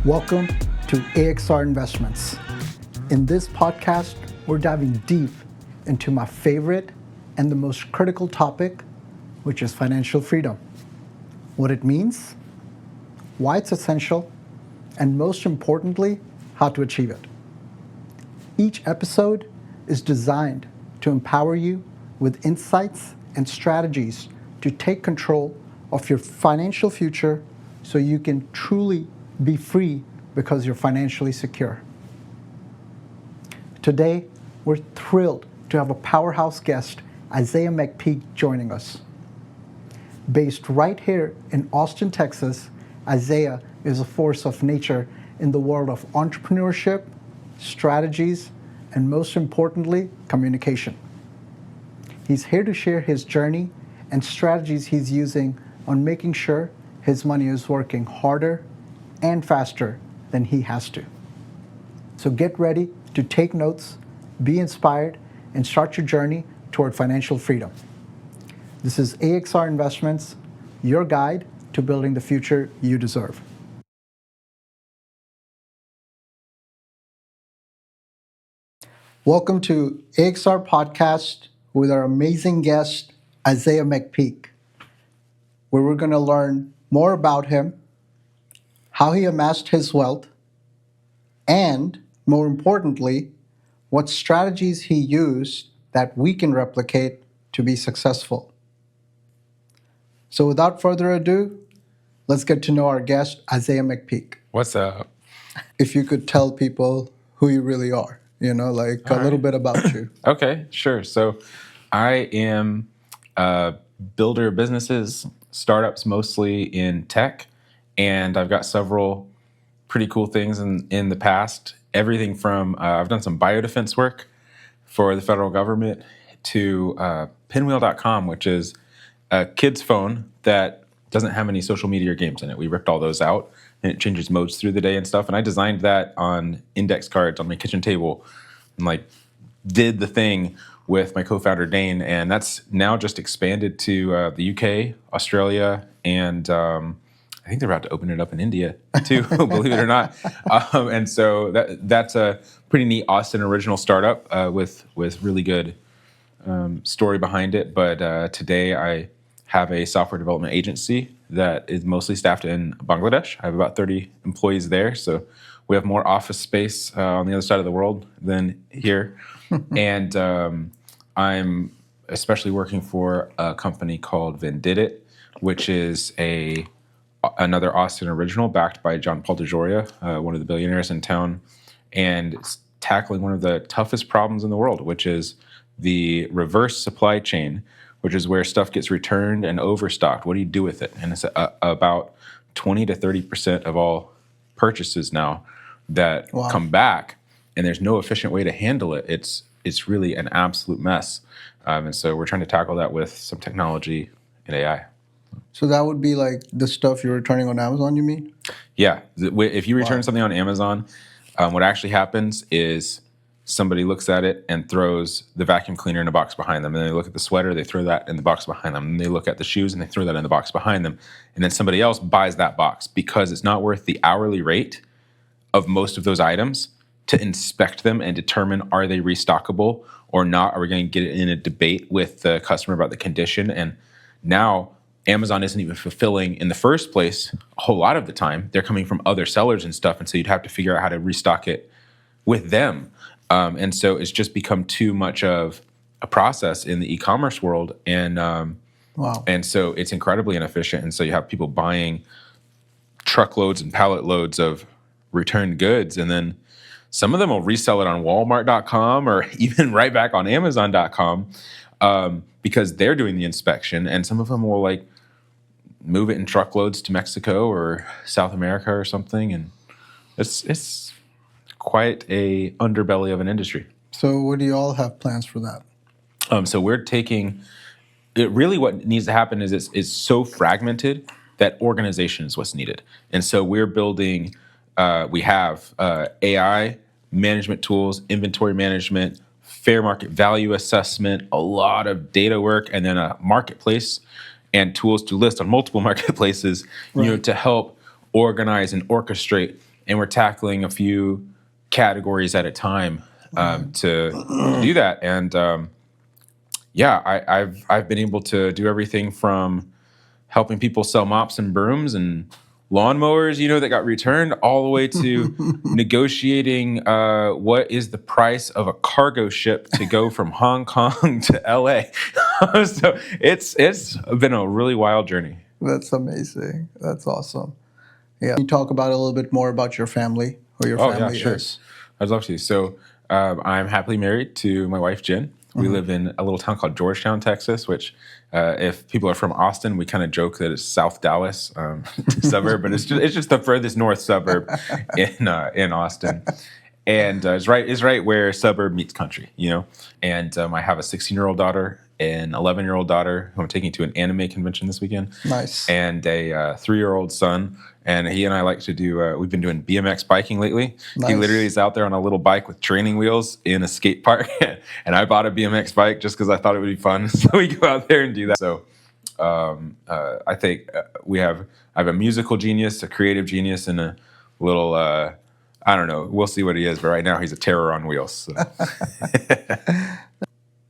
Welcome to AXR Investments. In this podcast, we're diving deep into my favorite and the most critical topic, which is financial freedom. What it means, why it's essential, and most importantly, how to achieve it. Each episode is designed to empower you with insights and strategies to take control of your financial future so you can truly be free because you're financially secure. Today, we're thrilled to have a powerhouse guest, Isaiah McPeak, joining us. Based right here in Austin, Texas, Isaiah is a force of nature in the world of entrepreneurship, strategies, and most importantly, communication. He's here to share his journey and strategies he's using on making sure his money is working harder and faster than he has to. So get ready to take notes, be inspired, and start your journey toward financial freedom. This is AXR Investments, your guide to building the future you deserve. Welcome to AXR Podcast with our amazing guest, Isaiah McPeak, where we're going to learn more about him, how he amassed his wealth, and more importantly, what strategies he used that we can replicate to be successful. So without further ado, let's get to know our guest, Isaiah McPeak. What's up? If you could tell people who you really are, a little bit about you. Okay, sure. So I am a builder of businesses, startups mostly in tech, and I've got several pretty cool things in the past. Everything from, I've done some biodefense work for the federal government to pinwheel.com, which is a kid's phone that doesn't have any social media or games in it. We ripped all those out, and it changes modes through the day and stuff. And I designed that on index cards on my kitchen table and did the thing with my co-founder Dane. And that's now just expanded to the UK, Australia, and I think they're about to open it up in India too, believe it or not. And so that's a pretty neat Austin original startup with really good story behind it. But today I have a software development agency that is mostly staffed in Bangladesh. I have about 30 employees there. So we have more office space on the other side of the world than here. And I'm especially working for a company called Vendidit, which is another Austin original backed by John Paul DeJoria, one of the billionaires in town, and it's tackling one of the toughest problems in the world, which is the reverse supply chain, which is where stuff gets returned and overstocked. What do you do with it? And it's about 20 to 30% of all purchases now that come back, and there's no efficient way to handle it. It's really an absolute mess. And so we're trying to tackle that with some technology and AI. So that would be like the stuff you're returning on Amazon, you mean? Yeah. If you return something on Amazon, what actually happens is somebody looks at it and throws the vacuum cleaner in a box behind them. And they look at the sweater, they throw that in the box behind them. And they look at the shoes and they throw that in the box behind them. And then somebody else buys that box because it's not worth the hourly rate of most of those items to inspect them and determine, are they restockable or not? Are we going to get in a debate with the customer about the condition? And now Amazon isn't even fulfilling in the first place a whole lot of the time. They're coming from other sellers and stuff, and so you'd have to figure out how to restock it with them. And so it's just become too much of a process in the e-commerce world, and and so it's incredibly inefficient. And so you have people buying truckloads and pallet loads of returned goods, and then some of them will resell it on Walmart.com or even right back on Amazon.com because they're doing the inspection, and some of them will move it in truckloads to Mexico or South America or something, and it's quite a underbelly of an industry. So what do you all have plans for that? So we're taking it. Really, what needs to happen is it's so fragmented that organization is what's needed, and so we're building. We have AI management tools, inventory management, fair market value assessment, a lot of data work, and then a marketplace and tools to list on multiple marketplaces, to help organize and orchestrate and we're tackling a few categories at a time to do that. And I've been able to do everything from helping people sell mops and brooms and lawnmowers, that got returned, all the way to negotiating what is the price of a cargo ship to go from Hong Kong to LA. So it's been a really wild journey. That's amazing. That's awesome. Yeah. Can you talk about a little bit more about your family, who your family sure. is? I'd love to. So I'm happily married to my wife, Jen. We live in a little town called Georgetown, Texas, which if people are from Austin, we kind of joke that it's South Dallas suburb, but it's just the furthest north suburb in Austin. And it's right where suburb meets country, And I have a 16-year-old daughter, an 11-year-old daughter who I'm taking to an anime convention this weekend. Nice. And a 3-year-old son. And he and I like to do, we've been doing BMX biking lately. Nice. He literally is out there on a little bike with training wheels in a skate park. And I bought a BMX bike just because I thought it would be fun. So we go out there and do that. So I think I have a musical genius, a creative genius, and a little, I don't know, we'll see what he is. But right now he's a terror on wheels. So.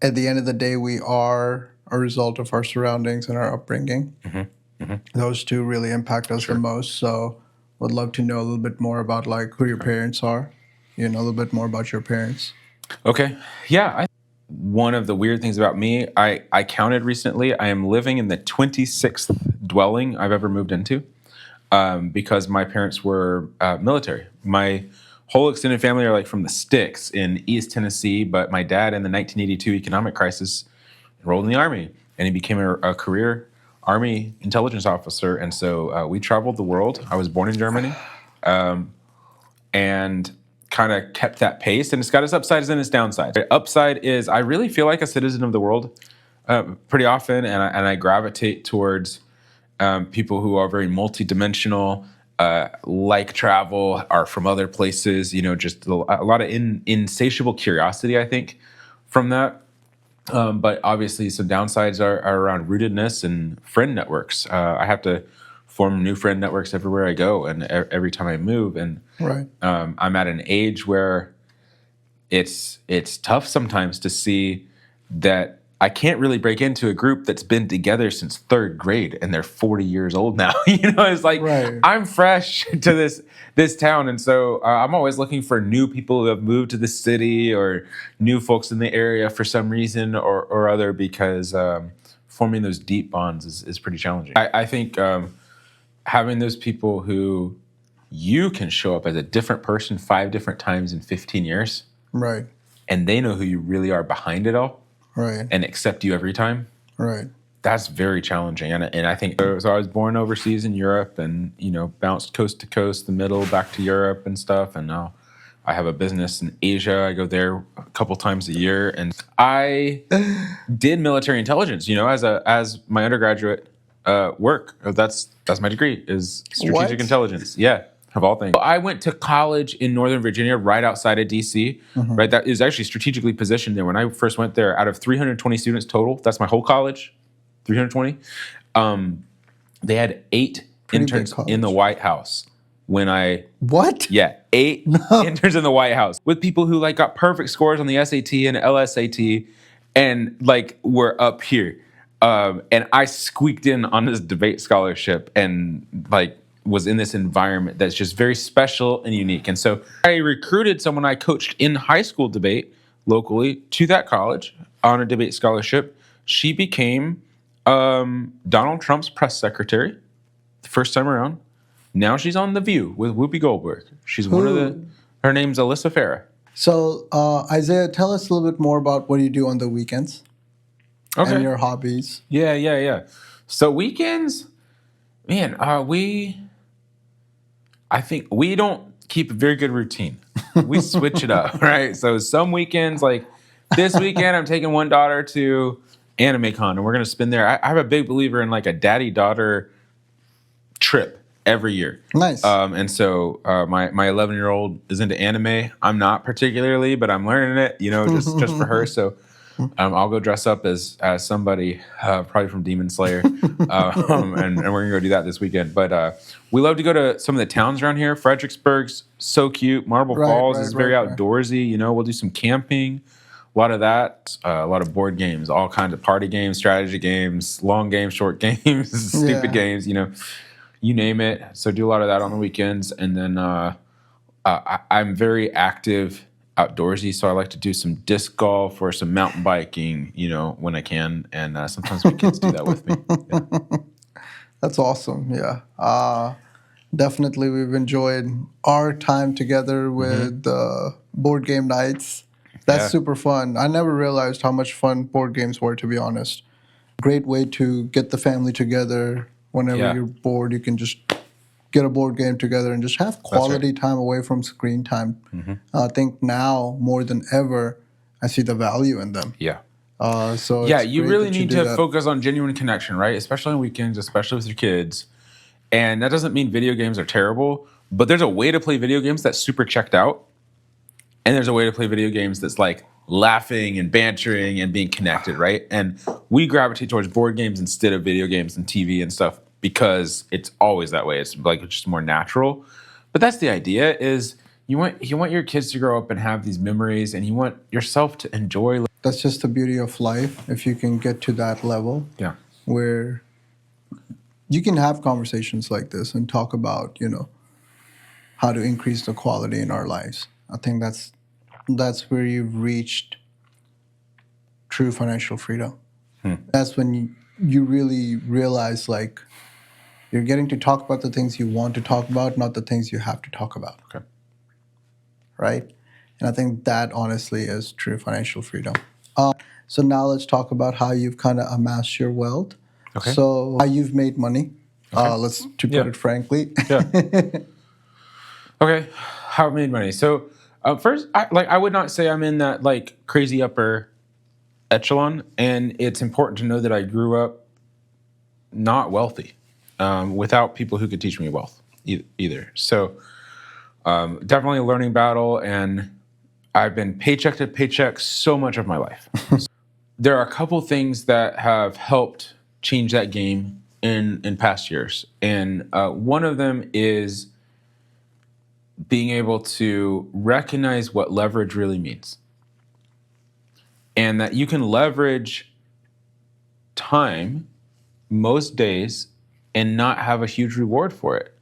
At the end of the day, we are a result of our surroundings and our upbringing. Those two really impact us the most. So would love to know a little bit more about who your parents are, a little bit more about your parents. Okay. Yeah. One of the weird things about me, I counted recently, I am living in the 26th dwelling I've ever moved into because my parents were military. My whole extended family are from the sticks in East Tennessee, but my dad in the 1982 economic crisis enrolled in the Army, and he became a career Army intelligence officer. And so we traveled the world. I was born in Germany and kind of kept that pace. And it's got its upsides and its downsides. The upside is I really feel like a citizen of the world pretty often, and I gravitate towards people who are very multidimensional, like travel, are from other places, just a lot of insatiable curiosity, I think, from that. But obviously some downsides are around rootedness and friend networks. I have to form new friend networks everywhere I go and every time I move. And right. I'm at an age where it's tough sometimes to see that I can't really break into a group that's been together since third grade and they're 40 years old now. It's like, right. I'm fresh to this town. And so I'm always looking for new people who have moved to the city or new folks in the area for some reason or other, because forming those deep bonds is pretty challenging. I think having those people who you can show up as a different person 5 different times in 15 years. Right. And they know who you really are behind it all. Right. And accept you every time. Right. That's very challenging. And I think, so I was born overseas in Europe and, bounced coast to coast, the middle, back to Europe and stuff. And now I have a business in Asia. I go there a couple times a year. And I did military intelligence, as my undergraduate work. That's my degree, is strategic intelligence. Yeah. Of all things. I went to college in Northern Virginia, right outside of DC, right? That is actually strategically positioned there. When I first went there, out of 320 students total, that's my whole college, 320. They had 8 interns in the White House when I... What? Yeah, 8 interns in the White House with people who got perfect scores on the SAT and LSAT and were up here. And I squeaked in on this debate scholarship and was in this environment that's just very special and unique. And so I recruited someone I coached in high school debate locally to that college on a debate scholarship. She became Donald Trump's press secretary the first time around. Now she's on The View with Whoopi Goldberg. She's her name's Alyssa Farah. So Isaiah, tell us a little bit more about what you do on the weekends and your hobbies. Yeah. So weekends, man, I think we don't keep a very good routine. We switch it up, right? So some weekends, this weekend, I'm taking one daughter to Anime Con, and we're going to spend there. I'm a big believer in a daddy-daughter trip every year. Nice. And so my 11-year-old is into anime. I'm not particularly, but I'm learning it, just for her. So I'll go dress up as somebody, probably from Demon Slayer, and we're gonna go do that this weekend. But we love to go to some of the towns around here. Fredericksburg's so cute. Marble Falls is very outdoorsy. You know, we'll do some camping. A lot of that, a lot of board games, all kinds of party games, strategy games, long games, short games, stupid games, you know, you name it. So do a lot of that on the weekends. And then I'm very active outdoorsy, so I like to do some disc golf or some mountain biking, you know, when I can. And sometimes my kids do that with me. Yeah. That's awesome. Yeah. Definitely, we've enjoyed our time together with board game nights. That's super fun. I never realized how much fun board games were, to be honest. Great way to get the family together. Whenever you're bored, you can just get a board game together and just have quality time away from screen time. I think now, more than ever, I see the value in them. Yeah. So you really need to focus on genuine connection, right? Especially on weekends, especially with your kids. And that doesn't mean video games are terrible, but there's a way to play video games that's super checked out. And there's a way to play video games that's like laughing and bantering and being connected, right? And we gravitate towards board games instead of video games and TV and stuff because it's always that way. It's like it's just more natural. But that's the idea is you want your kids to grow up and have these memories, and you want yourself to enjoy. That's just the beauty of life. If you can get to that level, where you can have conversations like this and talk about, you know, how to increase the quality in our lives. I think that's where you've reached true financial freedom. That's when you really realize, like, you're getting to talk about the things you want to talk about, not the things you have to talk about. Okay. Right? And I think that honestly is true financial freedom. So now let's talk about how you've kind of amassed your wealth. Okay. So how you've made money. To put it frankly. Okay. How I've made money. So first, I would not say I'm in that like crazy upper echelon, and it's important to know that I grew up not wealthy, without people who could teach me wealth either. So definitely a learning battle, and I've been paycheck to paycheck so much of my life. There are a couple things that have helped change that game in past years, and one of them is being able to recognize what leverage really means, and that you can leverage time most days and not have a huge reward for it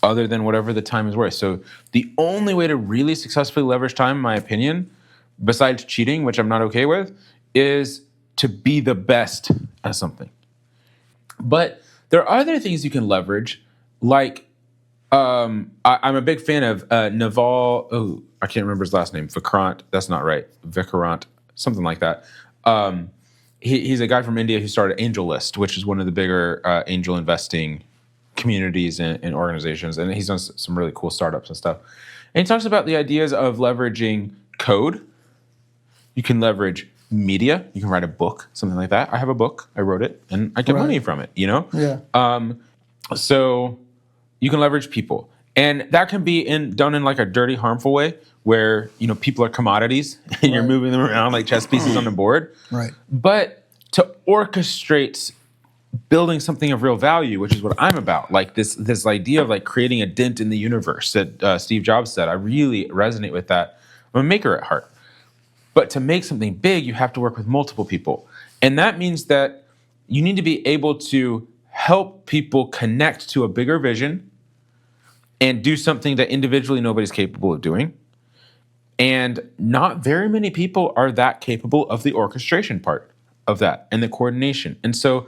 other than whatever the time is worth. So the only way to really successfully leverage time, in my opinion, besides cheating, which I'm not okay with, is to be the best at something. But there are other things you can leverage, like I'm a big fan of Naval. Oh, I can't remember his last name. Vikrant. That's not right. Vikrant. Something like that. He's a guy from India who started AngelList, which is one of the bigger angel investing communities and organizations. And he's done some really cool startups and stuff. And he talks about the ideas of leveraging code. You can leverage media. You can write a book, something like that. I have a book. I wrote it, and I get money from it, you know? Yeah. So you can leverage people. And that can be done in like a dirty, harmful way where, you know, people are commodities and you're moving them around like chess pieces on the board. Right. But to orchestrate building something of real value, which is what I'm about, like this idea of like creating a dent in the universe that Steve Jobs said, I really resonate with that. I'm a maker at heart. But to make something big, you have to work with multiple people. And that means that you need to be able to help people connect to a bigger vision and do something that individually nobody's capable of doing. And not very many people are that capable of the orchestration part of that and the coordination. And so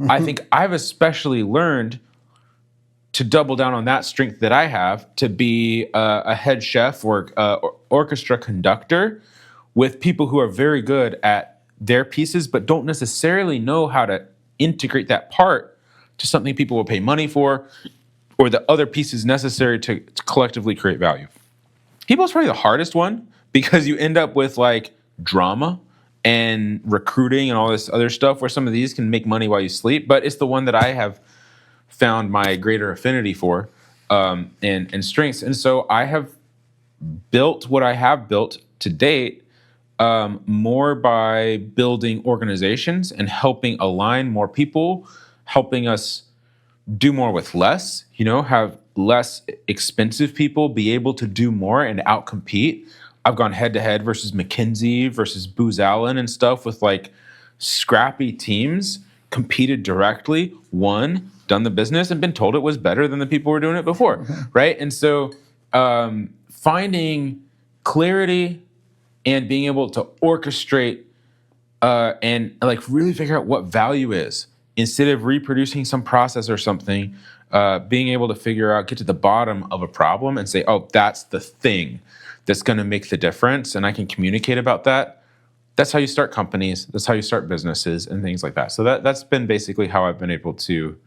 I think I've especially learned to double down on that strength that I have to be a head chef or orchestra conductor with people who are very good at their pieces, but don't necessarily know how to integrate that part to something people will pay money for, or the other pieces necessary to collectively create value. People is probably the hardest one because you end up with like drama and recruiting and all this other stuff where some of these can make money while you sleep, but it's the one that I have found my greater affinity for and strengths. And so I have built what I have built to date more by building organizations and helping align more people, helping us do more with less, have less expensive people be able to do more and outcompete. I've gone head to head versus McKinsey versus Booz Allen and stuff with like scrappy teams, competed directly, won, done the business, and been told it was better than the people who were doing it before, right? And so finding clarity and being able to orchestrate and like really figure out what value is instead of reproducing some process or something, being able to figure out, get to the bottom of a problem and say, oh, that's the thing that's going to make the difference. And I can communicate about that. That's how you start companies. That's how you start businesses and things like that. So that's been basically how I've been able to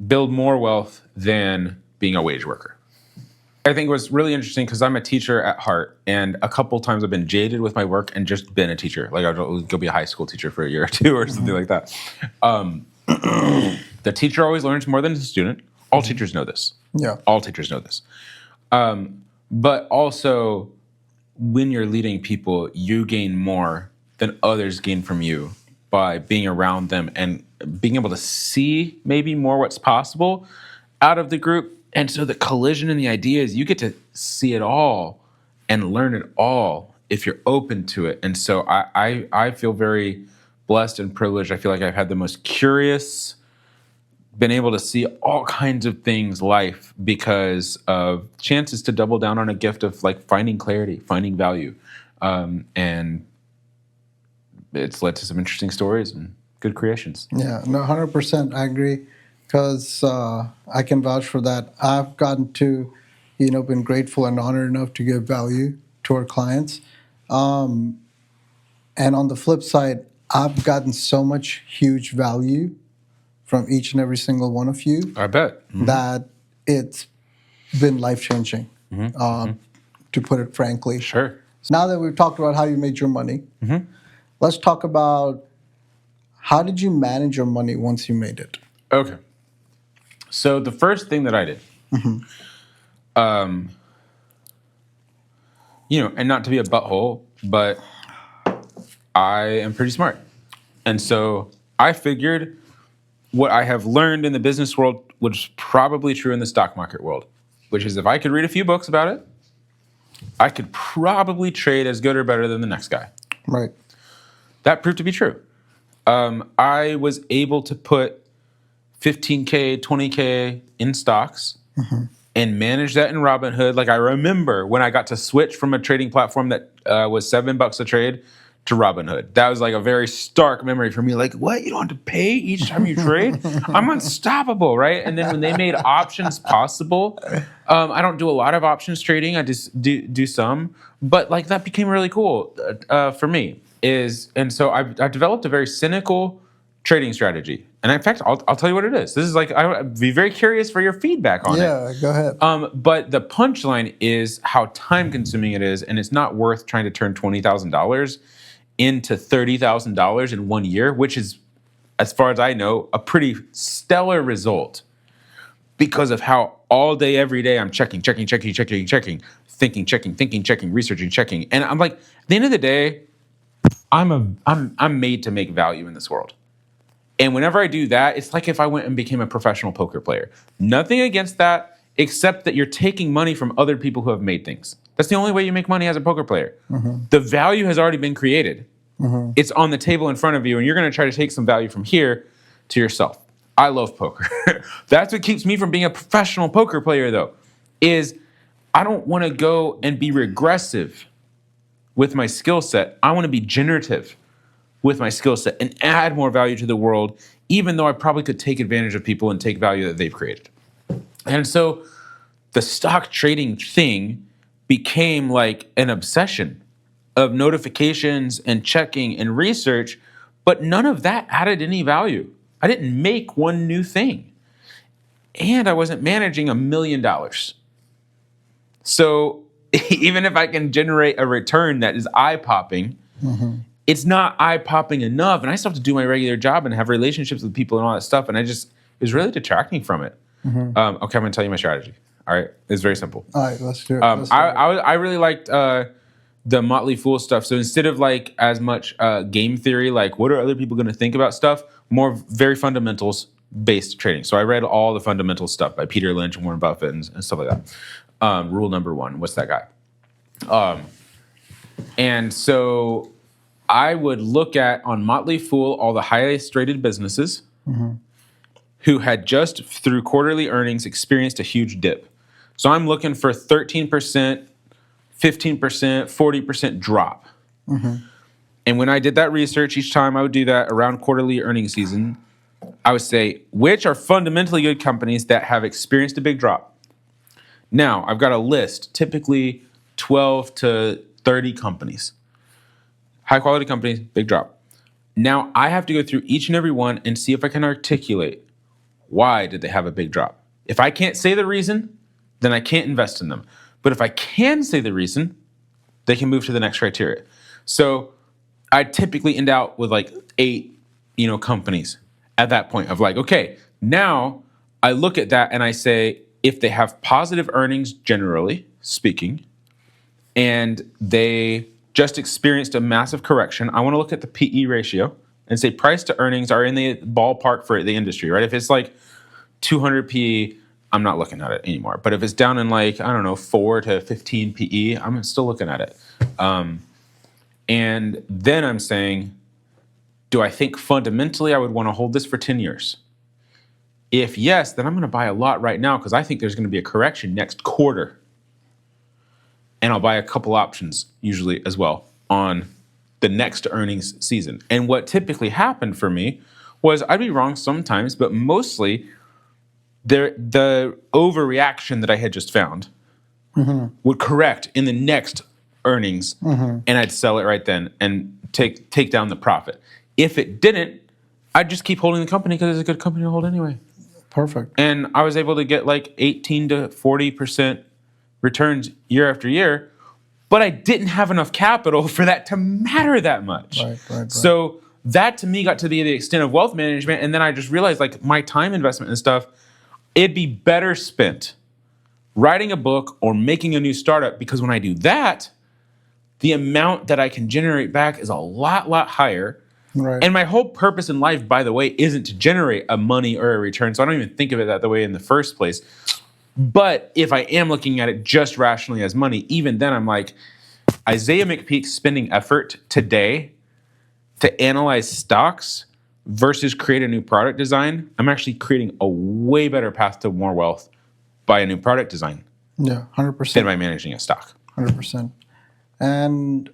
build more wealth than being a wage worker. I think it was really interesting because I'm a teacher at heart, and a couple times I've been jaded with my work and just been a teacher. Like I'll go be a high school teacher for a year or two or something like that. The teacher always learns more than the student. All teachers know this. Yeah. All teachers know this. But also, when you're leading people, you gain more than others gain from you by being around them and being able to see maybe more what's possible out of the group. And so the collision in the ideas, you get to see it all and learn it all if you're open to it. And so I feel very blessed and privileged. I feel like I've had the most curious, been able to see all kinds of things life because of chances to double down on a gift of like finding clarity, finding value. And it's led to some interesting stories and good creations. Yeah, no, 100%. I agree. Because I can vouch for that. I've gotten to, been grateful and honored enough to give value to our clients. And on the flip side, I've gotten so much huge value from each and every single one of you. I bet. That it's been life-changing, to put it frankly. Sure. So now that we've talked about how you made your money, let's talk about how did you manage your money once you made it? Okay. So the first thing that I did, and not to be a butthole, but I am pretty smart. And so I figured what I have learned in the business world was probably true in the stock market world, which is if I could read a few books about it, I could probably trade as good or better than the next guy. Right. That proved to be true. I was able to put $15K, $20K in stocks and manage that in Robinhood. Like I remember when I got to switch from a trading platform that was $7 a trade to Robinhood. That was like a very stark memory for me. Like, what? You don't have to pay each time you trade? I'm unstoppable, right? And then when they made options possible, I don't do a lot of options trading. I just do some. But like that became really cool for me. And so I developed a very cynical trading strategy. And in fact, I'll tell you what it is. This is like, I'd be very curious for your feedback on it. Yeah, go ahead. But the punchline is how time consuming it is. And it's not worth trying to turn $20,000 into $30,000 in 1 year, which is, as far as I know, a pretty stellar result because of how all day, every day, I'm checking, thinking, researching, checking. And I'm like, at the end of the day, I'm made to make value in this world. And whenever I do that, it's like if I went and became a professional poker player. Nothing against that, except that you're taking money from other people who have made things. That's the only way you make money as a poker player. The value has already been created. It's on the table in front of you, and you're going to try to take some value from here to yourself. I love poker. That's what keeps me from being a professional poker player, though, is I don't want to go and be regressive with my skill set. I want to be generative with my skill set and add more value to the world, even though I probably could take advantage of people and take value that they've created. And so the stock trading thing became like an obsession of notifications and checking and research, but none of that added any value. I didn't make one new thing. And I wasn't managing $1 million. So even if I can generate a return that is eye-popping, it's not eye-popping enough. And I still have to do my regular job and have relationships with people and all that stuff. And it was really detracting from it. Okay, I'm going to tell you my strategy. All right, it's very simple. All right, let's do it. I really liked the Motley Fool stuff. So instead of like as much game theory, like what are other people going to think about stuff, more very fundamentals based trading. So I read all the fundamental stuff by Peter Lynch and Warren Buffett and stuff like that. Rule number 1, what's that guy? And so I would look at on Motley Fool all the highest rated businesses who had just through quarterly earnings experienced a huge dip. So I'm looking for 13%, 15%, 40% drop. And when I did that research, each time I would do that around quarterly earnings season, I would say, which are fundamentally good companies that have experienced a big drop? Now, I've got a list, typically 12 to 30 companies. High quality companies, big drop. Now, I have to go through each and every one and see if I can articulate why did they have a big drop. If I can't say the reason, then I can't invest in them. But if I can say the reason, they can move to the next criteria. So I typically end out with like 8, companies at that point of like, okay, now I look at that and I say, if they have positive earnings, generally speaking, and they just experienced a massive correction, I want to look at the PE ratio and say price to earnings are in the ballpark for the industry, right? If it's like 200 PE, I'm not looking at it anymore. But if it's down in like, 4 to 15 PE, I'm still looking at it. And then I'm saying, do I think fundamentally I would want to hold this for 10 years? If yes, then I'm going to buy a lot right now because I think there's going to be a correction next quarter. And I'll buy a couple options usually as well on the next earnings season. And what typically happened for me was, I'd be wrong sometimes, but mostly the overreaction that I had just found would correct in the next earnings, and I'd sell it right then and take down the profit. If it didn't, I'd just keep holding the company because it's a good company to hold anyway. Perfect. And I was able to get like 18 to 40% returns year after year, but I didn't have enough capital for that to matter that much. Right. So that to me got to be the extent of wealth management. And then I just realized like my time investment and stuff, it'd be better spent writing a book or making a new startup, because when I do that, the amount that I can generate back is a lot higher. Right. And my whole purpose in life, by the way, isn't to generate a money or a return. So I don't even think of it that way in the first place. But if I am looking at it just rationally as money, even then I'm like, Isaiah McPeak spending effort today to analyze stocks versus create a new product design, I'm actually creating a way better path to more wealth by a new product design. Yeah, 100%. Than by managing a stock. 100%. And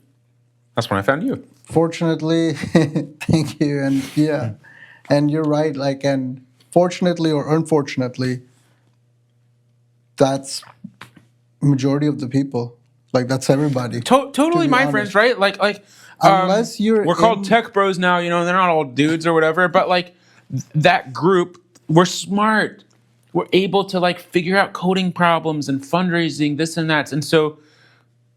that's when I found you. Fortunately, thank you. And yeah, and you're right. Like, and fortunately or unfortunately, that's majority of the people. Like, that's everybody. Totally, my friends, right? Like, unless we're called tech bros now, they're not all dudes or whatever. But like that group, we're smart. We're able to like figure out coding problems and fundraising, this and that. And so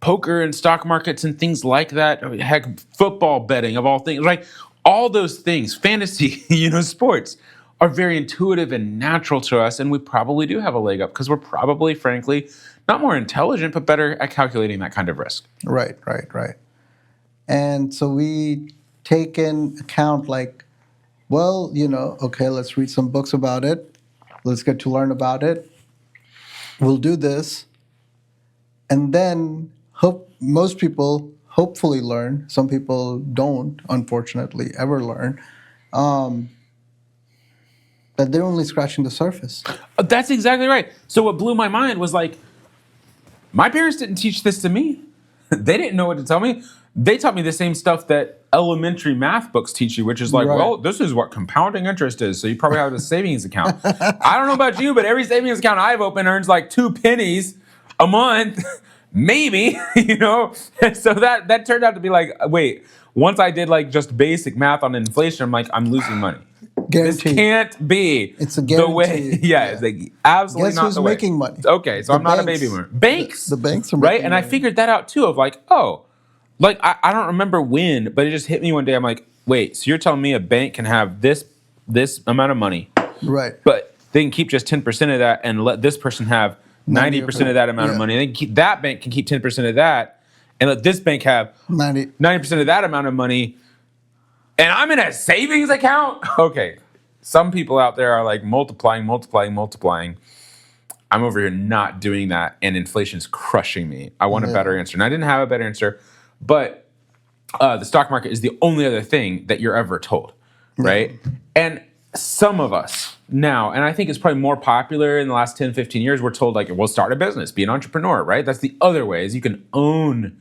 poker and stock markets and things like that, heck, football betting of all things, like all those things, fantasy, sports are very intuitive and natural to us. And we probably do have a leg up because we're probably, frankly, not more intelligent, but better at calculating that kind of risk. Right. And so we take in account like, well, okay, let's read some books about it. Let's get to learn about it. We'll do this. And then most people hopefully learn. Some people don't, unfortunately, ever learn. That they're only scratching the surface. That's exactly right. So what blew my mind was like, my parents didn't teach this to me. They didn't know what to tell me. They taught me the same stuff that elementary math books teach you, which is like, well, this is what compounding interest is. So you probably have a savings account. I don't know about you, but every savings account I've opened earns like 2 pennies a month, maybe, So that turned out to be like, wait, once I did like just basic math on inflation, I'm like, I'm losing money. Guaranteed. This can't be it's a guarantee. The way. Yeah, it's like absolutely Guess not who's the way. making money? Okay, so I'm not a baby boomer. Banks. The banks are right, making and money. I figured that out too. Of like, oh, like I don't remember when, but it just hit me one day. I'm like, wait, so you're telling me a bank can have this amount of money, right? But they can keep just 10% of that and let this person have 90% of that amount of money. And that bank can keep 10% of that, and let this bank have 90. 90% of that amount of money, and I'm in a savings account? Okay. Some people out there are like multiplying. I'm over here not doing that, and inflation's crushing me. I want a better answer. And I didn't have a better answer, but the stock market is the only other thing that you're ever told, right? And some of us now, and I think it's probably more popular in the last 10, 15 years, we're told like, well, start a business, be an entrepreneur, right? That's the other way, is you can own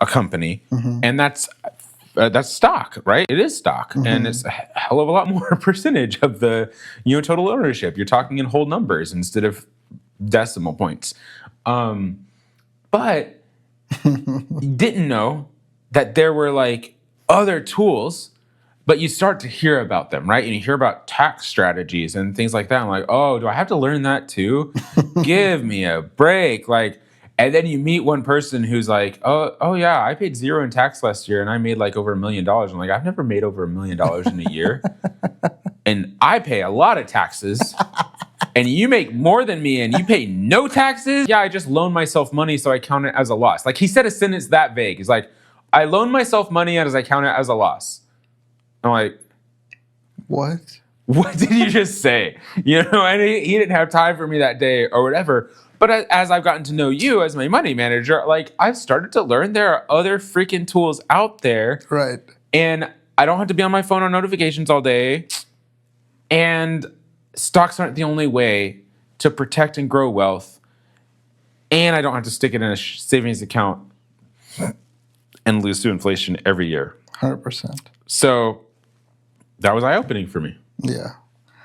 a company, and that's stock, right? It is stock, and it's a hell of a lot more percentage of the total ownership. You're talking in whole numbers instead of decimal points. But didn't know that there were like other tools, but you start to hear about them, right? And you hear about tax strategies and things like that. I'm like, oh, do I have to learn that too? Give me a break. Like, and then you meet one person who's like, oh yeah, I paid 0 in tax last year and I made like over $1 million. I'm like, I've never made over $1 million in a year. And I pay a lot of taxes. And you make more than me and you pay no taxes? Yeah, I just loaned myself money, so I count it as a loss. Like, he said a sentence that vague. He's like, I loaned myself money as I count it as a loss. I'm like, What? What did you just say? And he didn't have time for me that day or whatever. But as I've gotten to know you as my money manager, like, I've started to learn there are other freaking tools out there. Right. And I don't have to be on my phone on notifications all day. And stocks aren't the only way to protect and grow wealth. And I don't have to stick it in a savings account and lose to inflation every year. 100%. So that was eye-opening for me. Yeah.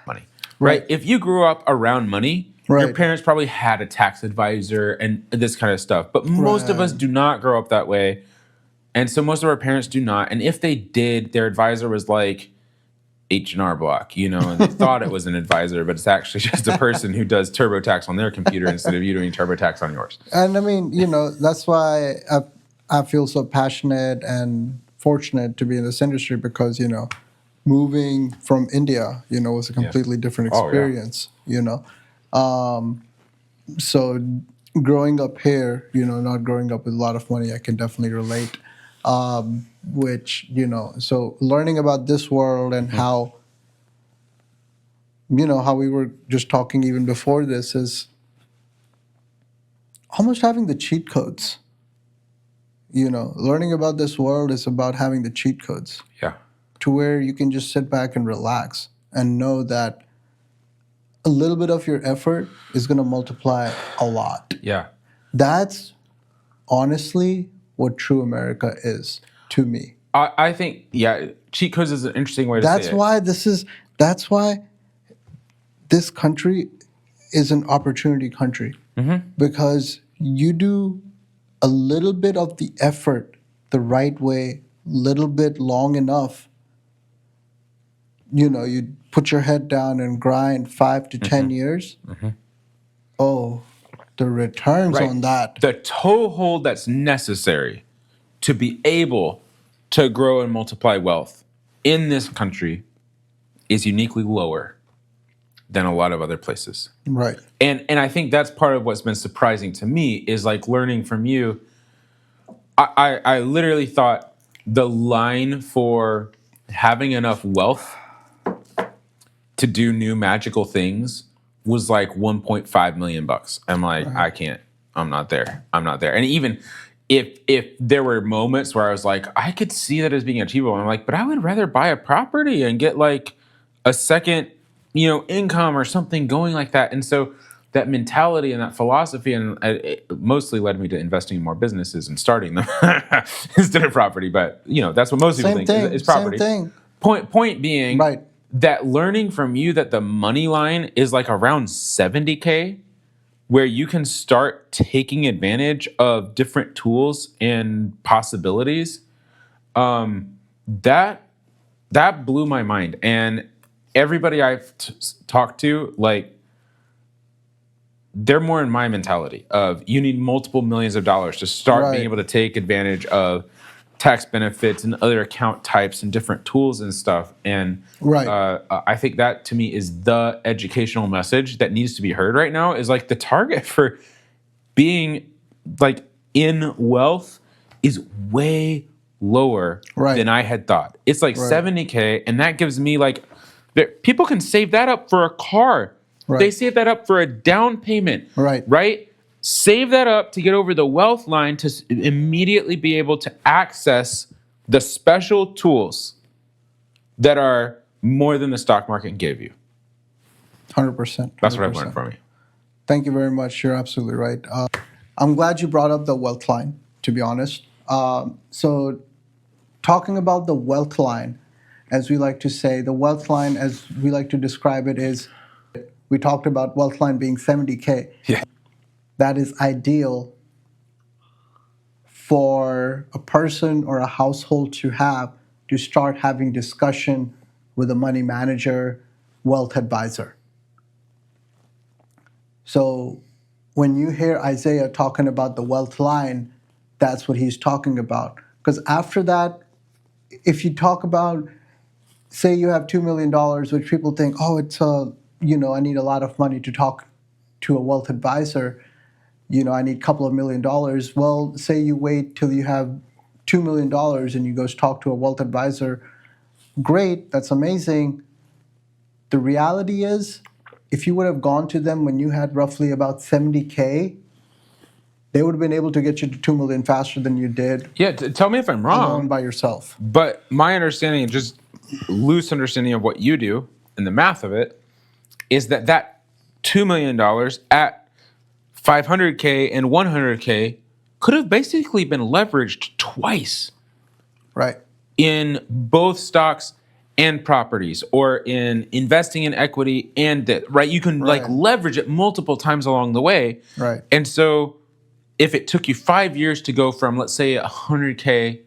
Money. Right? If you grew up around money, your parents probably had a tax advisor and this kind of stuff. But most of us do not grow up that way. And so most of our parents do not. And if they did, their advisor was like H&R Block, and they thought it was an advisor, but it's actually just a person who does TurboTax on their computer instead of you doing TurboTax on yours. And I mean, that's why I feel so passionate and fortunate to be in this industry because, moving from India, was a completely different experience, So growing up here, not growing up with a lot of money, I can definitely relate. So learning about this world and how, how we were just talking even before this is almost having the cheat codes. Learning about this world is about having the cheat codes. Yeah. To where you can just sit back and relax and know that a little bit of your effort is going to multiply a lot. Yeah. That's honestly what true America is to me. I think, cheat codes is an interesting way to say it. That's why this country is an opportunity country. Because you do a little bit of the effort the right way, little bit long enough, you put your head down and grind 5 to 10 years. Oh, the returns on that. The toehold that's necessary to be able to grow and multiply wealth in this country is uniquely lower than a lot of other places. Right. And I think that's part of what's been surprising to me is like learning from you. I literally thought the line for having enough wealth to do new magical things was like $1.5 million. I'm like, I can't. I'm not there. And even if there were moments where I was like, I could see that as being achievable. I'm like, but I would rather buy a property and get like a second, income or something going like that. And so that mentality and that philosophy, and it mostly led me to investing in more businesses and starting them instead of property. But that's what most people think is property. Same thing. Point being, that learning from you that the money line is like around 70K, where you can start taking advantage of different tools and possibilities. That blew my mind. And everybody I've talked to, like, they're more in my mentality of you need multiple millions of dollars to start being able to take advantage of tax benefits and other account types and different tools and stuff. And I think that to me is the educational message that needs to be heard right now, is like the target for being like in wealth is way lower than I had thought. It's like $70K, and that gives me like, people can save that up for a car. They save that up for a down payment. Right? Save that up to get over the wealth line to immediately be able to access the special tools that are more than the stock market gave you. 100%. That's what I've learned from you. Thank you very much. You're absolutely right. I'm glad you brought up the wealth line, to be honest. So talking about the wealth line, as we like to say, the wealth line, as we like to describe it, is we talked about wealth line being 70K. Yeah. That is ideal for a person or a household to start having discussion with a money manager, wealth advisor. So when you hear Isaiah talking about the wealth line, that's what he's talking about. Because after that, if you talk about, say you have $2 million, which people think, oh, it's I need a lot of money to talk to a wealth advisor. I need a couple of $1 million. Well, say you wait till you have $2 million and you go talk to a wealth advisor. Great, that's amazing. The reality is, if you would have gone to them when you had roughly about 70K, they would have been able to get you to 2 million faster than you did. Yeah, tell me if I'm wrong. Alone by yourself. But my understanding, just loose understanding of what you do and the math of it, is that $2 million at $500K and $100K could have basically been leveraged twice. Right. In both stocks and properties, or in investing in equity and debt, right? You can like leverage it multiple times along the way. Right. And so if it took you 5 years to go from, let's say, 100K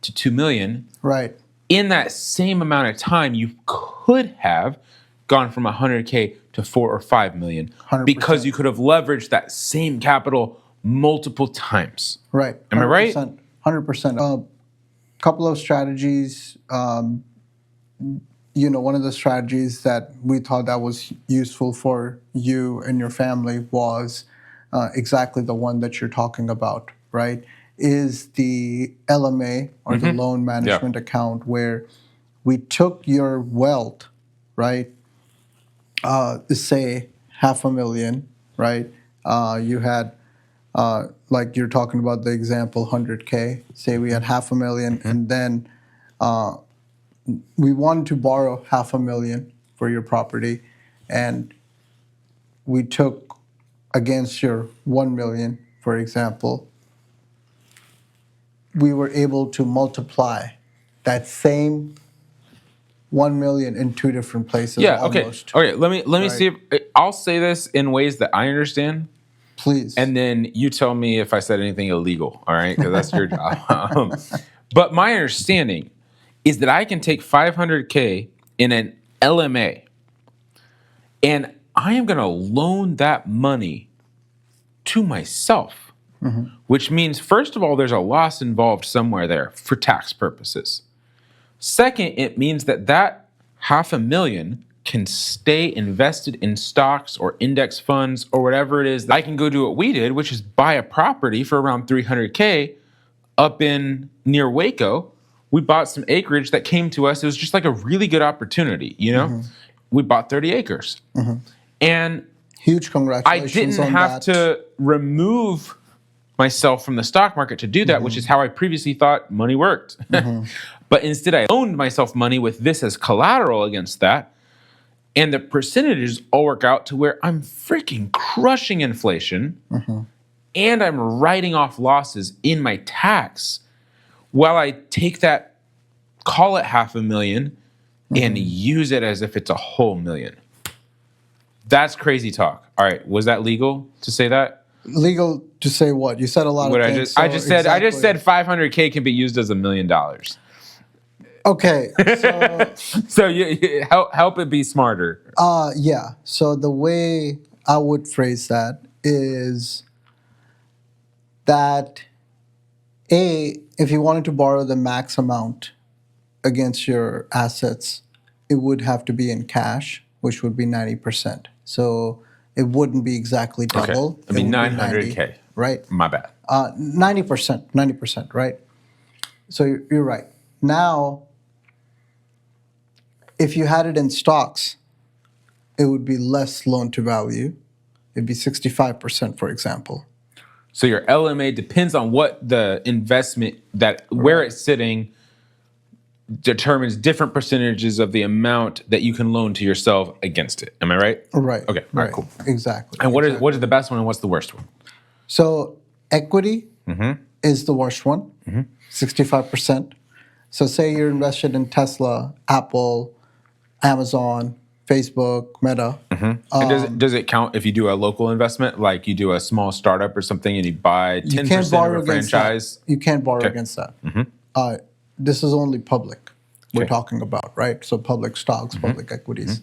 to 2 million, right, in that same amount of time, you could have gone from 100K to 4 or 5 million 100%. Because you could have leveraged that same capital multiple times. Right. Am I right? 100%. Couple of strategies. One of the strategies that we thought that was useful for you and your family was exactly the one that you're talking about, right? Is the LMA, or the loan management account, where we took your wealth, right? Say $500,000, right? You had, like you're talking about the example, 100K. Say we had $500,000, and then we wanted to borrow $500,000 for your property, and we took against your 1 million, for example. We were able to multiply that same 1 million in two different places. Yeah. Almost. Okay. Let me see if I'll say this in ways that I understand. Please. And then you tell me if I said anything illegal. All right, because that's your job. But my understanding is that I can take 500K in an LMA, and I am going to loan that money to myself, which means, first of all, there's a loss involved somewhere there for tax purposes. Second, it means that $500,000 can stay invested in stocks or index funds or whatever it is. I can go do what we did, which is buy a property for around 300K up in near Waco. We bought some acreage that came to us. It was just like a really good opportunity, We bought 30 acres. And huge congratulations on that. I didn't have to remove myself from the stock market to do that, which is how I previously thought money worked. But instead, I loaned myself money with this as collateral against that. And the percentages all work out to where I'm freaking crushing inflation, and I'm writing off losses in my tax while I take that, call it $500,000, and use it as if it's a whole million. That's crazy talk. All right, was that legal to say that? Legal to say what? You said a lot of things. I just said 500K can be used as $1 million. Okay, so so you help it be smarter. Yeah. So the way I would phrase that is that if you wanted to borrow the max amount against your assets, it would have to be in cash, which would be 90%. So it wouldn't be exactly double. Okay. I mean, 900K. right? My bad. 90%, right? So you're right. Now, if you had it in stocks, it would be less loan to value. It'd be 65%, for example. So your LMA depends on what the investment where it's sitting determines different percentages of the amount that you can loan to yourself against it. Am I right? Right. Okay. All right. Cool. Exactly. And what is the best one and what's the worst one? So equity is the worst one, 65%. So say you're invested in Tesla, Apple, Amazon, Facebook, Meta. And does it count if you do a local investment, like you do a small startup or something, and you buy 10% of a franchise? You can't borrow against that. This is only public we're talking about, right? So public stocks, public equities.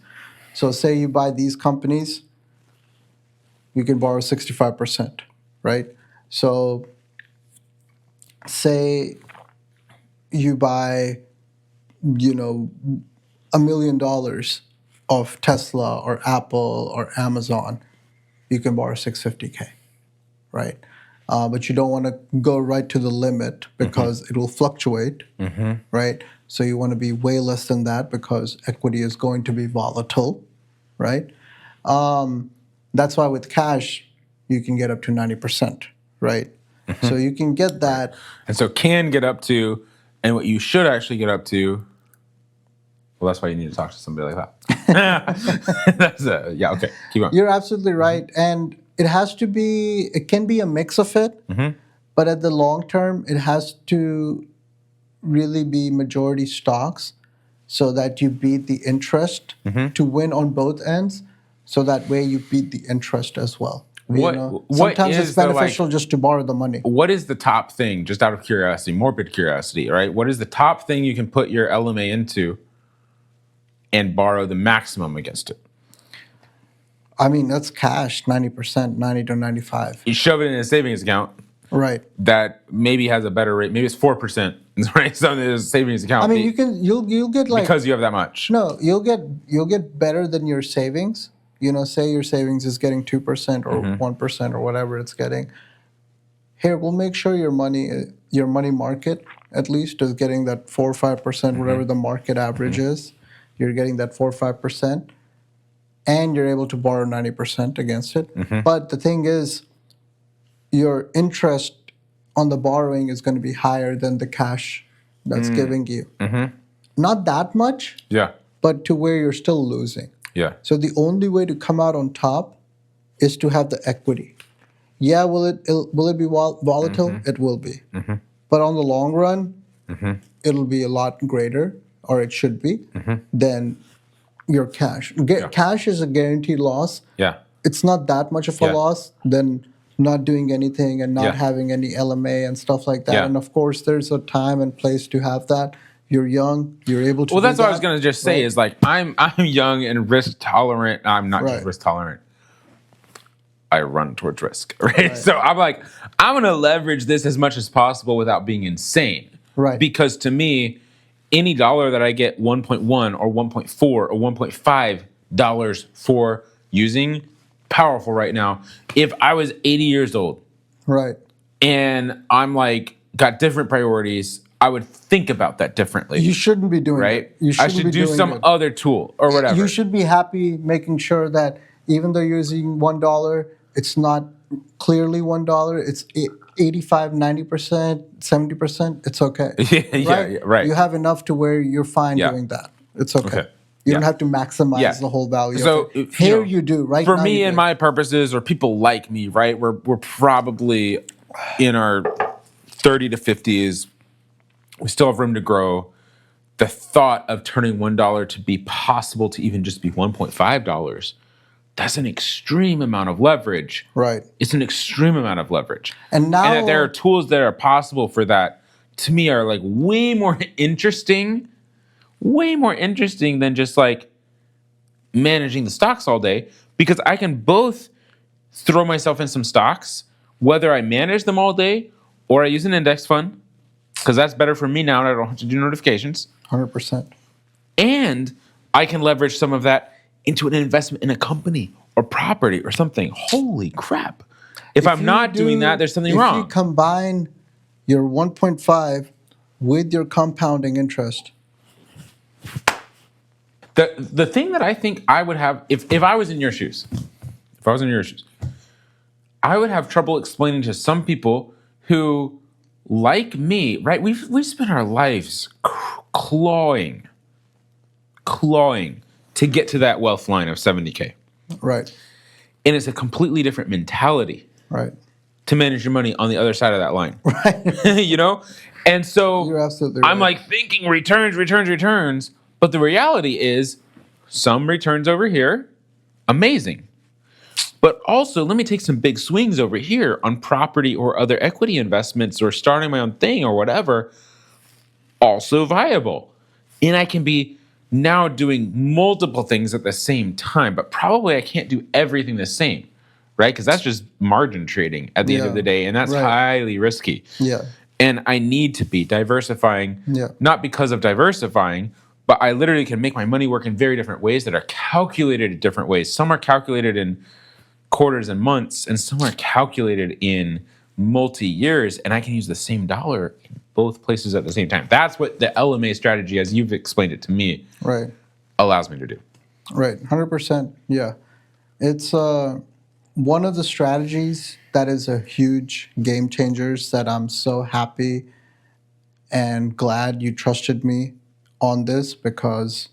So say you buy these companies, you can borrow 65%, right? So say you buy, $1 million of Tesla or Apple or Amazon, you can borrow $650K, right? But you don't want to go right to the limit because it will fluctuate, right? So you want to be way less than that because equity is going to be volatile, right? That's why with cash, you can get up to 90%, right? So you can get that. And so can get up to, and what you should actually get up to, well, that's why you need to talk to somebody like that. Yeah, okay, keep on. You're absolutely right. And it can be a mix of it, but at the long term, it has to really be majority stocks so that you beat the interest to win on both ends. So that way you beat the interest as well. Sometimes it's beneficial just to borrow the money. What is the top thing, just out of curiosity, morbid curiosity, right? What is the top thing you can put your LMA into and borrow the maximum against it? I mean, that's cash, 90%, 90 to 95. You shove it in a savings account. Right. That maybe has a better rate. Maybe it's 4%, right? So there's a savings account. I mean, you'll get like, because you have that much. No, you'll get better than your savings. Say your savings is getting 2% or 1% or whatever it's getting. Here, we'll make sure your money market at least is getting that 4 or 5%, whatever the market average is. You're getting that 4 or 5%, and you're able to borrow 90% against it. But the thing is, your interest on the borrowing is going to be higher than the cash that's giving you. Not that much, but to where you're still losing. Yeah. So the only way to come out on top is to have the equity. Yeah, will it be volatile? It will be. But on the long run, it'll be a lot greater, or it should be, than your cash. Cash is a guaranteed loss. Yeah. It's not that much of a loss than not doing anything and not having any LMA and stuff like that. And of course, there's a time and place to have that. You're young. You're able to. Well, that's what I was going to just say. Is like I'm young and risk tolerant. I'm not just risk tolerant. I run towards risk, right? So I'm like, I'm going to leverage this as much as possible without being insane, right? Because to me, any dollar that I get 1.1 or 1.4 or 1.5 dollars for using, powerful right now. If I was 80 years old, right, and I'm like got different priorities, I would think about that differently. You shouldn't be doing right. You I should do some other tool or whatever. You should be happy making sure that even though you're using $1, it's not clearly $1. It's 85, 90%, 70%. It's okay. Right. You have enough to where you're fine doing that. It's okay. You don't have to maximize the whole value. So of it. Here you do, right? For me and my purposes, or people like me, right? We're probably in our 30 to 50s. We still have room to grow. The thought of turning $1 to be possible to even just be $1.5, that's an extreme amount of leverage. Right. It's an extreme amount of leverage. And that there are tools that are possible for that, to me, are like way more interesting than just like managing the stocks all day, because I can both throw myself in some stocks, whether I manage them all day or I use an index fund, because that's better for me now and I don't have to do notifications. 100%. And I can leverage some of that into an investment in a company or property or something. Holy crap. If I'm not doing that, there's something wrong. If you combine your 1.5 with your compounding interest. The thing that I think I would have, if I was in your shoes, I would have trouble explaining to some people who, like me, right? We've spent our lives clawing to get to that wealth line of 70K. Right. And it's a completely different mentality. Right. To manage your money on the other side of that line. Right. You know? And so you're absolutely right. I'm like thinking returns. But the reality is some returns over here, amazing. But also, let me take some big swings over here on property or other equity investments or starting my own thing or whatever, also viable. And I can be now doing multiple things at the same time, but probably I can't do everything the same, right? Because that's just margin trading at the end of the day, and that's highly risky. Yeah. And I need to be diversifying, not because of diversifying, but I literally can make my money work in very different ways that are calculated in different ways. Some are calculated in quarters and months, and some are calculated in multi-years, and I can use the same dollar in both places at the same time. That's what the LMA strategy, as you've explained it to me, allows me to do. Right, 100%. Yeah. It's one of the strategies that is a huge game changers that I'm so happy and glad you trusted me on this, because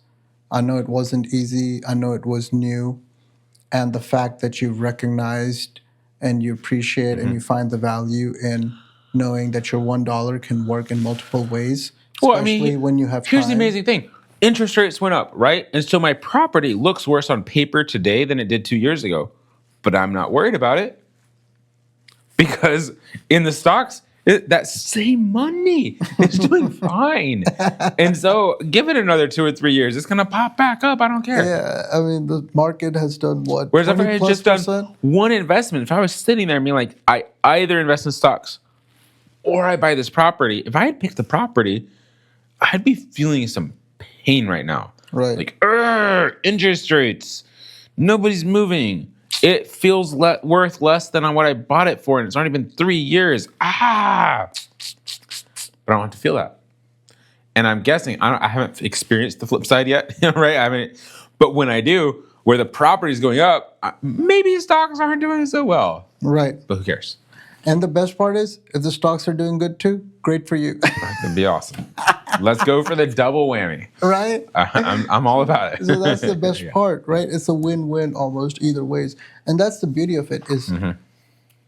I know it wasn't easy. I know it was new. And the fact that you recognized and you appreciate and you find the value in knowing that your $1 can work in multiple ways, especially when you have here's time. the amazing thing. Interest rates went up, right? And so my property looks worse on paper today than it did 2 years ago. But I'm not worried about it, because in the stocks, that same money is doing fine. And so give it another 2 or 3 years. It's going to pop back up. I don't care. Yeah, I mean, the market has done what? Whereas if I had just done one investment, if I was sitting there and being like, I either invest in stocks or I buy this property, if I had picked the property, I'd be feeling some pain right now. Right. Like, interest rates, nobody's moving. It feels worth less than on what I bought it for, and it's already been 3 years. But I don't have to feel that. And I'm guessing, I haven't experienced the flip side yet, right? But when I do, where the property is going up, maybe stocks aren't doing so well. Right. But who cares? And the best part is, if the stocks are doing good too, great for you. That'd be awesome. Let's go for the double whammy. Right? I'm all about it. So that's the best part, right? It's a win-win almost either ways. And that's the beauty of it, is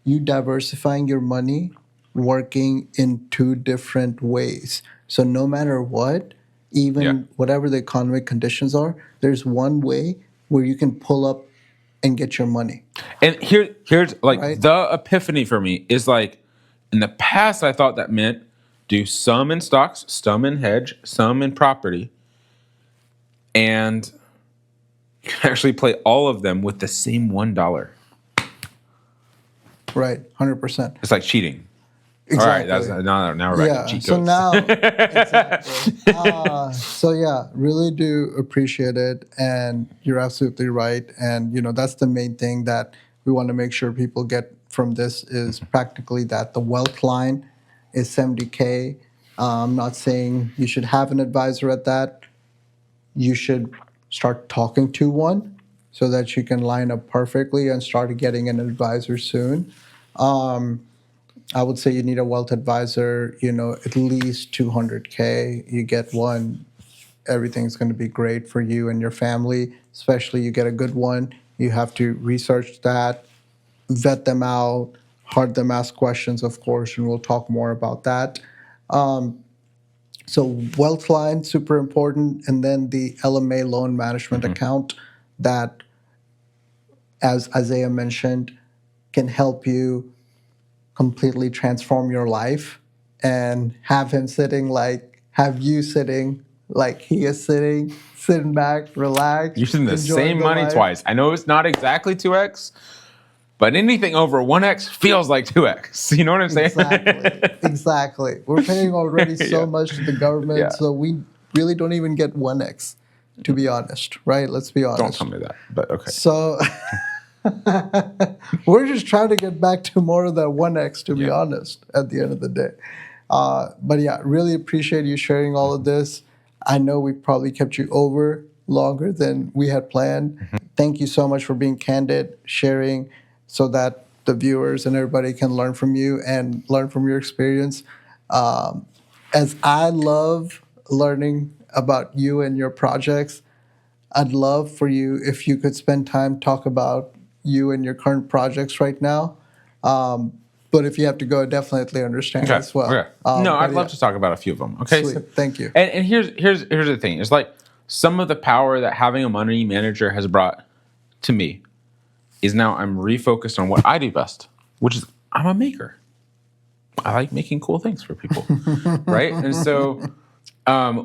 you diversifying your money, working in 2 different ways. So no matter what, even whatever the economic conditions are, there's one way where you can pull up and get your money. And here's like the epiphany for me is like, in the past, I thought that meant do some in stocks, some in hedge, some in property, and you can actually play all of them with the same $1. Right, 100%. It's like cheating. Exactly. All right, now we're back to cheat codes. So now, exactly. So yeah, really do appreciate it, and you're absolutely right. And that's the main thing that we want to make sure people get from this is practically that the wealth line is 70K. I'm not saying you should have an advisor at that. You should start talking to one so that you can line up perfectly and start getting an advisor soon. I would say you need a wealth advisor, at least 200K. You get one, everything's going to be great for you and your family, especially you get a good one. You have to research that, vet them out, hard them, ask questions, of course, and we'll talk more about that. So wealth line, super important. And then the LMA loan management account that, as Isaiah mentioned, can help you completely transform your life and have you sitting like he is sitting back, relaxed. Using the same money twice. I know it's not exactly 2x, but anything over 1x feels like 2x. You know what I'm saying? Exactly. We're paying already so much to the government, so we really don't even get 1x, to be honest, right? Let's be honest. Don't tell me that, but okay. So, We're just trying to get back to more of that 1x, to be honest, at the end of the day. But yeah, really appreciate you sharing all of this. I know we probably kept you over longer than we had planned. Thank you so much for being candid, sharing, so that the viewers and everybody can learn from you and learn from your experience. As I love learning about you and your projects, I'd love for you, if you could spend time talk about you and your current projects right now. But if you have to go, I definitely understand as well. Okay. No, I'd love to talk about a few of them. Okay. Sweet. Thank you. And here's the thing. It's like some of the power that having a money manager has brought to me is now I'm refocused on what I do best, which is I'm a maker. I like making cool things for people, right? And so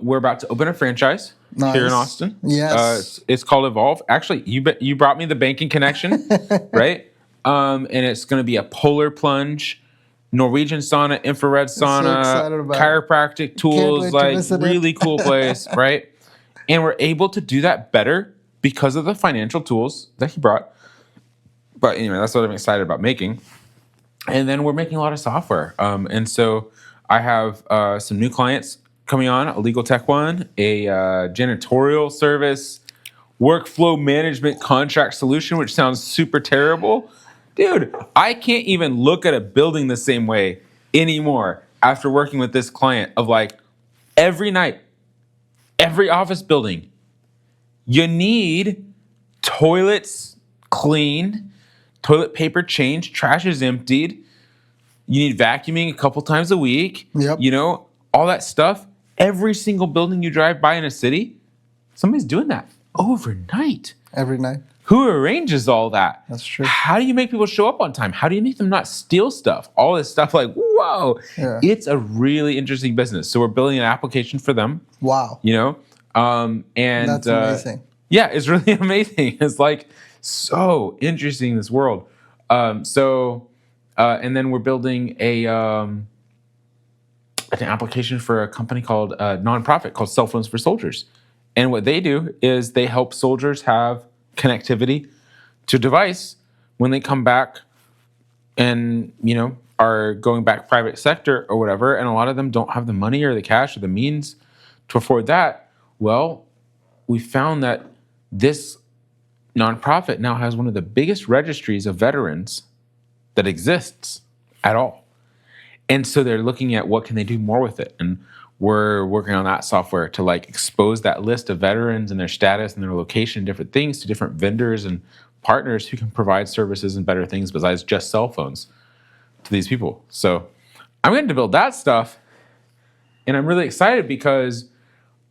we're about to open a franchise here in Austin. Yes. It's called Evolve. Actually, you brought me the banking connection, right? And it's going to be a polar plunge, Norwegian sauna, infrared sauna, chiropractic tools, like really cool place, right? And we're able to do that better because of the financial tools that he brought. But anyway, that's what I'm excited about making. And then we're making a lot of software. And so I have some new clients coming on, a legal tech one, a janitorial service, workflow management contract solution, which sounds super terrible. Dude, I can't even look at a building the same way anymore after working with this client of like every night, every office building, you need toilets cleaned, toilet paper changed, trash is emptied. You need vacuuming a couple times a week. Yep. You know, all that stuff. Every single building you drive by in a city, somebody's doing that overnight. Every night. Who arranges all that? That's true. How do you make people show up on time? How do you make them not steal stuff? All this stuff, like, whoa. Yeah. It's a really interesting business. So we're building an application for them. Wow. You know? And that's amazing. Yeah, it's really amazing. It's like so interesting, this world. And then we're building an application for a company called nonprofit called Cell Phones for Soldiers. And what they do is they help soldiers have connectivity to a device when they come back and, you know, are going back private sector or whatever. And a lot of them don't have the money or the cash or the means to afford that. Well, we found that this nonprofit now has one of the biggest registries of veterans that exists at all. And so they're looking at what can they do more with it. And we're working on that software to like expose that list of veterans and their status and their location, different things to different vendors and partners who can provide services and better things besides just cell phones to these people. So I'm going to build that stuff. And I'm really excited because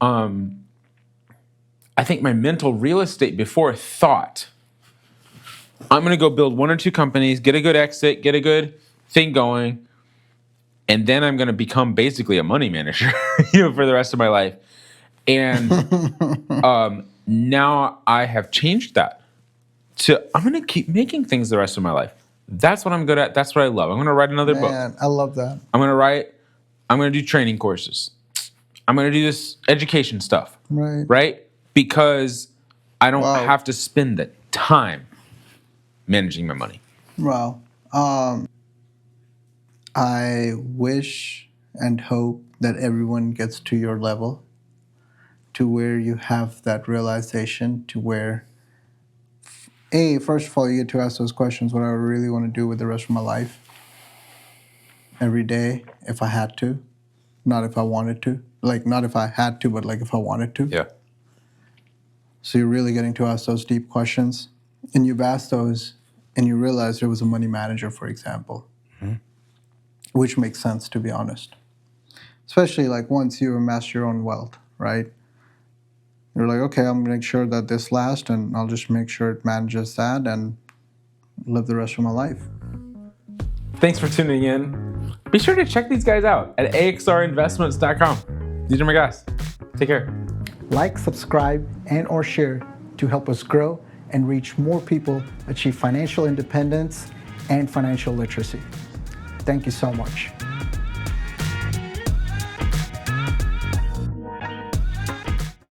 I think my mental real estate before thought, I'm going to go build one or two companies, get a good exit, get a good thing going, and then I'm going to become basically a money manager, you know, for the rest of my life. And now I have changed that to I'm going to keep making things the rest of my life. That's what I'm good at. That's what I love. I'm going to write another book. I love that. I'm going to do training courses. I'm going to do this education stuff. Right? Because I don't have to spend the time managing my money. Wow. I wish and hope that everyone gets to your level, to where you have that realization, to where, first of all, you get to ask those questions, what I really want to do with the rest of my life. Every day, if I had to, not if I wanted to. Like, not if I had to, but like if I wanted to. Yeah. So you're really getting to ask those deep questions. And you've asked those, and you realize there was a money manager, for example. Mm-hmm. Which makes sense, to be honest. Especially like once you amass your own wealth, right? You're like, okay, I'm going to make sure that this lasts, and I'll just make sure it manages that and live the rest of my life. Thanks for tuning in. Be sure to check these guys out at AXRinvestments.com. These are my guys. Take care. Like, subscribe, and or share to help us grow and reach more people, achieve financial independence and financial literacy. Thank you so much.